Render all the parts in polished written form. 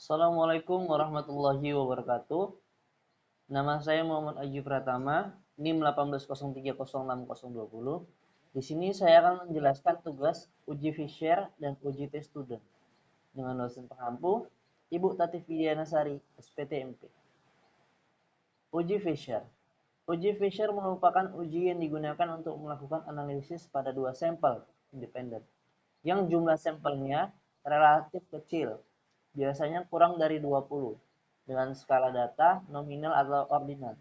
Assalamualaikum warahmatullahi wabarakatuh. Nama saya Muhammad Aji Pratama, NIM 1803060020. Di sini saya akan menjelaskan tugas uji Fisher dan uji tes student dengan dosen pengampu Ibu Tatif Widianasari, SPTMP. Uji Fisher. Uji Fisher merupakan uji yang digunakan untuk melakukan analisis pada dua sampel independen, yang jumlah sampelnya relatif kecil, biasanya kurang dari 20, dengan skala data nominal atau ordinal.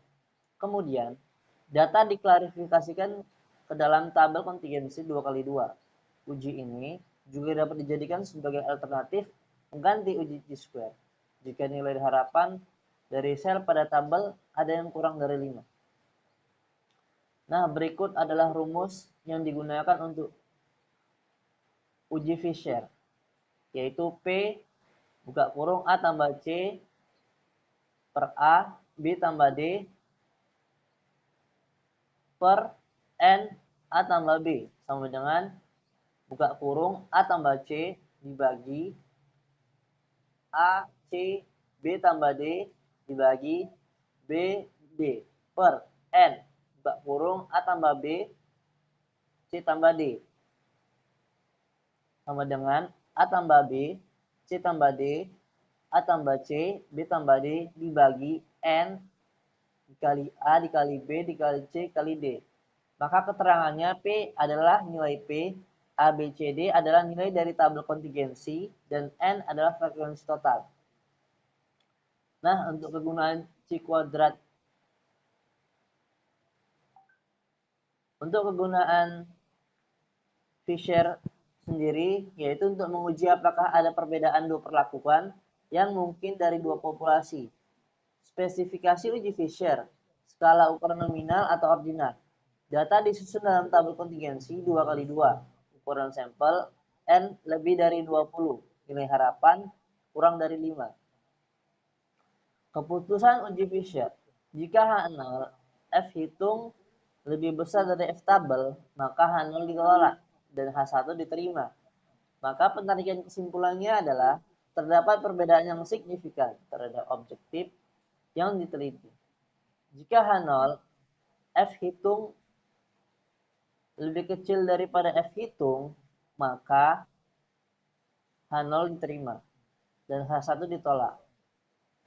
Kemudian, data diklarifikasikan ke dalam tabel kontingensi 2x2. Uji ini juga dapat dijadikan sebagai alternatif mengganti uji T-square jika nilai harapan dari sel pada tabel ada yang kurang dari 5. Nah, berikut adalah rumus yang digunakan untuk uji Fisher, yaitu P buka kurung A tambah C per A, B tambah D per N A tambah B sama dengan buka kurung A tambah C dibagi A, C, B tambah D dibagi B, D per N buka kurung A tambah B, C tambah D sama dengan A tambah B, C tambah D, A tambah C, B tambah D dibagi N dikali A dikali B dikali C dikali D. Maka keterangannya P adalah nilai P, A, B, C, D adalah nilai dari tabel kontingensi, dan N adalah frekuensi total. Nah, untuk kegunaan C kuadrat. Untuk kegunaan Fisher sendiri, yaitu untuk menguji apakah ada perbedaan dua perlakuan yang mungkin dari dua populasi. Spesifikasi uji Fisher, skala ukuran nominal atau ordinal. Data disusun dalam tabel kontingensi 2x2. Ukuran sampel N lebih dari 20. Nilai harapan kurang dari 5. Keputusan uji Fisher. Jika H0 F hitung lebih besar dari F tabel, maka H0 ditolak dan H1 diterima. Maka penarikan kesimpulannya adalah terdapat perbedaan yang signifikan terhadap objektif yang diteliti. Jika H0 F hitung lebih kecil daripada F hitung, maka H0 diterima dan H1 ditolak.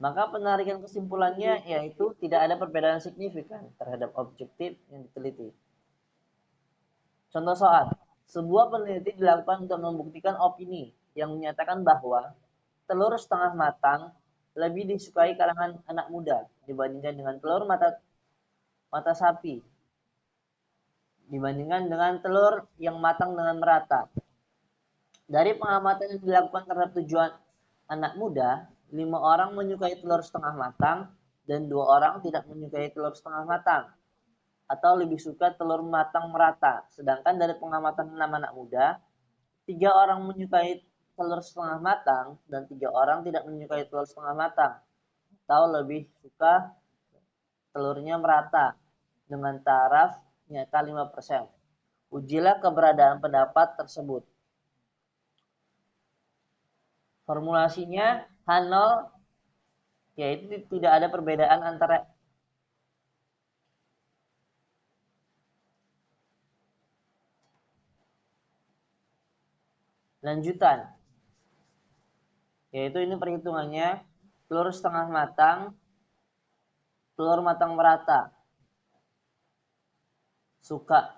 Maka penarikan kesimpulannya yaitu tidak ada perbedaan signifikan terhadap objektif yang diteliti. Contoh soal, sebuah peneliti dilakukan untuk membuktikan opini yang menyatakan bahwa telur setengah matang lebih disukai kalangan anak muda dibandingkan dengan telur mata sapi, dibandingkan dengan telur yang matang dengan merata. Dari pengamatan yang dilakukan terhadap tujuan anak muda, 5 orang menyukai telur setengah matang dan 2 orang tidak menyukai telur setengah matang atau lebih suka telur matang merata. Sedangkan dari pengamatan 6 anak muda, 3 orang menyukai telur setengah matang dan 3 orang tidak menyukai telur setengah matang atau lebih suka telurnya merata dengan taraf nyata 5%. Ujilah keberadaan pendapat tersebut. Formulasinya H0 yaitu tidak ada perbedaan antara lanjutan, yaitu ini perhitungannya telur setengah matang, telur matang merata, suka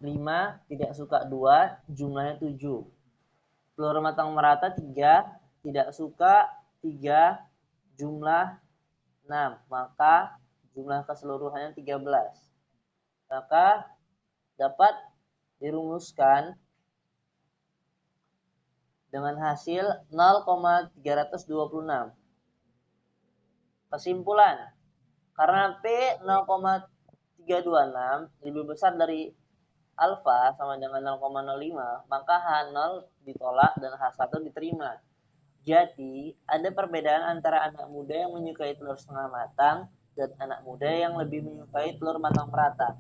5, tidak suka 2, jumlahnya 7. Telur matang merata 3, tidak suka 3, jumlah 6, maka jumlah keseluruhannya 13. Maka dapat dirumuskan dengan hasil 0,326. Kesimpulan, karena P 0,326 lebih besar dari alfa sama dengan 0,05, maka H0 ditolak dan H1 diterima. Jadi, ada perbedaan antara anak muda yang menyukai telur setengah matang dan anak muda yang lebih menyukai telur matang merata.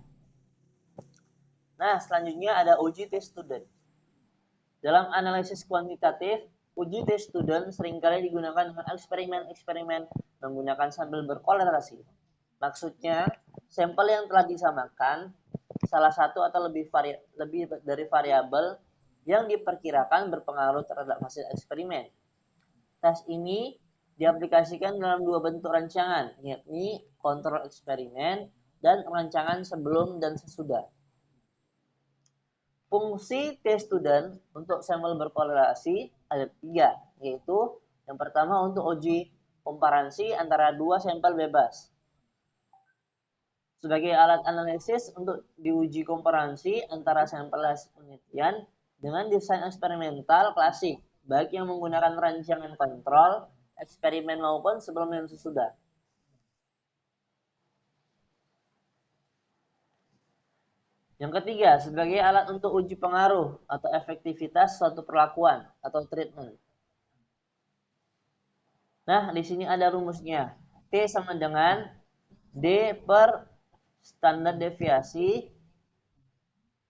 Nah, selanjutnya ada uji tes student. Dalam analisis kuantitatif, Uji T student seringkali digunakan dengan eksperimen-eksperimen menggunakan sampel berkolerasi. Maksudnya, sampel yang telah disamakan salah satu atau lebih dari variabel yang diperkirakan berpengaruh terhadap hasil eksperimen. Tes ini diaplikasikan dalam dua bentuk rancangan, yakni kontrol eksperimen dan rancangan sebelum dan sesudah. Fungsi T-student untuk sampel berkolerasi ada 3, yaitu yang pertama untuk uji komparasi antara dua sampel bebas. Sebagai alat analisis untuk diuji komparasi antara sampel hasil penelitian dengan desain eksperimental klasik, baik yang menggunakan rancangan kontrol, eksperimen maupun sebelum dan sesudah. Yang ketiga, sebagai alat untuk uji pengaruh atau efektivitas suatu perlakuan atau treatment. Nah, di sini ada rumusnya. T sama dengan D per standar deviasi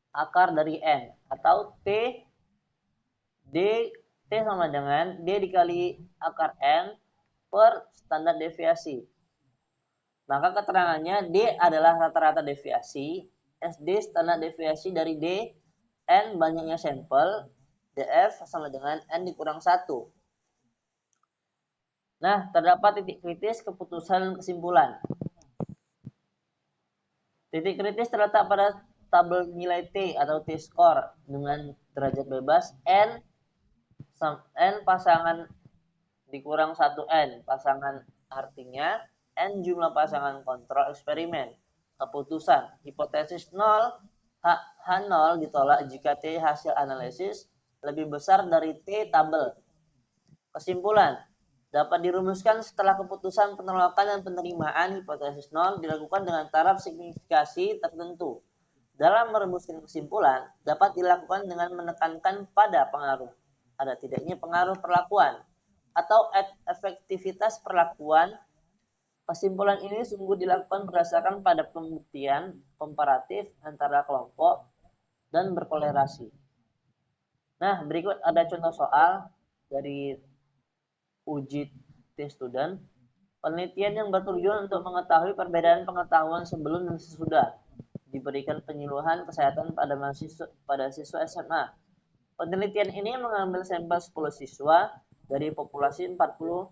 akar dari N. Atau T sama dengan D dikali akar N per standar deviasi. Maka keterangannya D adalah rata-rata deviasi, SD standar deviasi dari D, N banyaknya sampel, DF sama dengan N dikurang 1. Nah, terdapat titik kritis keputusan dan kesimpulan. Titik kritis terletak pada tabel nilai T atau T-score dengan derajat bebas N pasangan dikurang 1N pasangan, artinya N jumlah pasangan kontrol eksperimen. Keputusan hipotesis 0 H0 ditolak jika T hasil analisis lebih besar dari T tabel. Kesimpulan dapat dirumuskan setelah keputusan penolakan dan penerimaan hipotesis 0 dilakukan dengan taraf signifikasi tertentu. Dalam merumuskan kesimpulan dapat dilakukan dengan menekankan pada pengaruh. Ada tidaknya pengaruh perlakuan atau efektivitas perlakuan. Kesimpulan ini sungguh dilakukan berdasarkan pada pembuktian komparatif antara kelompok dan berkolerasi. Nah, berikut ada contoh soal dari uji T-student. Penelitian yang bertujuan untuk mengetahui perbedaan pengetahuan sebelum dan sesudah diberikan penyuluhan kesehatan pada siswa SMA. Penelitian ini mengambil sampel 10 siswa dari populasi 40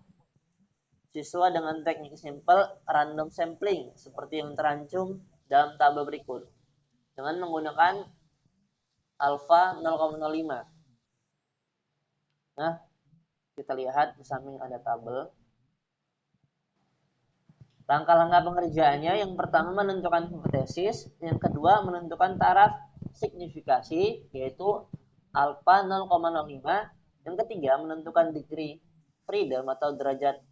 siswa dengan teknik sampel random sampling seperti yang terancung dalam tabel berikut dengan menggunakan alfa 0,05. Nah, kita lihat di samping ada tabel. Langkah-langkah pengerjaannya, yang pertama menentukan hipotesis, yang kedua menentukan taraf signifikasi yaitu alfa 0,05, yang ketiga menentukan degree freedom atau derajat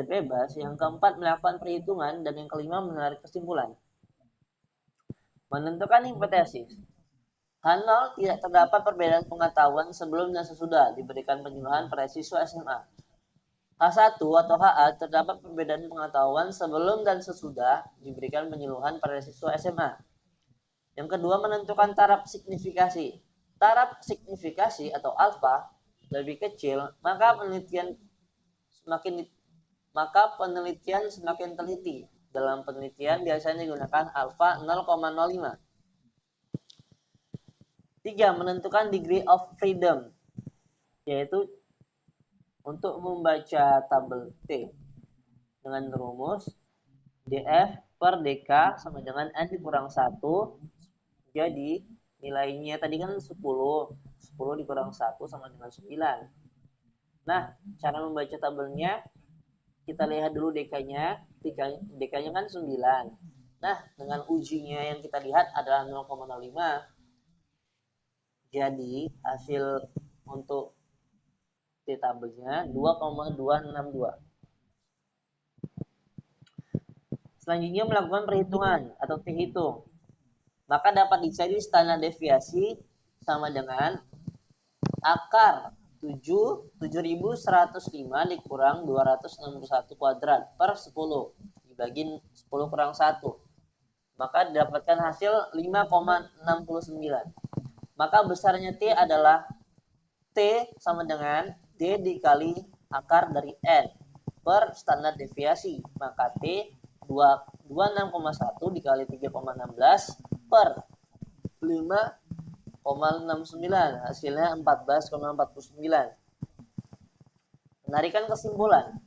bebas, yang keempat melakukan perhitungan, dan yang kelima menarik kesimpulan. Menentukan hipotesis. H0 tidak terdapat perbedaan pengetahuan sebelum dan sesudah diberikan penyuluhan pada siswa SMA. H1 atau HA terdapat perbedaan pengetahuan sebelum dan sesudah diberikan penyuluhan pada siswa SMA. Yang kedua menentukan taraf signifikasi. Taraf signifikasi atau alfa lebih kecil, maka penelitian semakin teliti. Dalam penelitian biasanya digunakan alfa 0,05. 3. Menentukan degree of freedom, yaitu untuk membaca tabel T dengan rumus DF per DK sama dengan N dikurang 1. Jadi nilainya tadi kan 10 dikurang 1 sama dengan 9. Nah, cara membaca tabelnya kita lihat dulu DK-nya. DK-nya kan 9. Nah, dengan ujinya yang kita lihat adalah 0,05. Jadi, hasil untuk T tabelnya 2,262. Selanjutnya melakukan perhitungan atau T-hitung. Maka dapat dicari standar deviasi sama dengan akar 7.105 dikurang 261 kuadrat per 10 dibagi 10 kurang 1. Maka didapatkan hasil 5,69. Maka besarnya T adalah T sama dengan D dikali akar dari N per standar deviasi. Maka T 26,1 dikali 3,16 per 5,69. Hasilnya 14,49. Menarikan kesimpulan.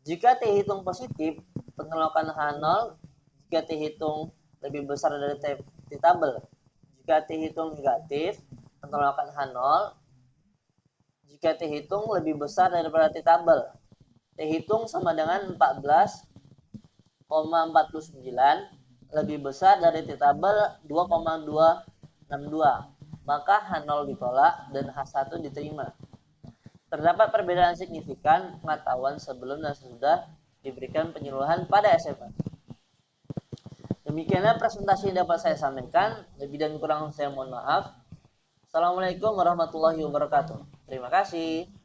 Jika T hitung positif, penolakan H0 jika T hitung lebih besar dari T tabel. Jika T hitung negatif, penolakan H0 jika T hitung lebih besar daripada T tabel. T hitung sama dengan 14,49 lebih besar dari T tabel 2,262. Maka H0 ditolak dan H1 diterima. Terdapat perbedaan signifikan pengetahuan sebelum dan sesudah diberikan penyuluhan pada SMA. Demikianlah presentasi yang dapat saya sampaikan. Lebih dan kurang saya mohon maaf. Assalamualaikum warahmatullahi wabarakatuh. Terima kasih.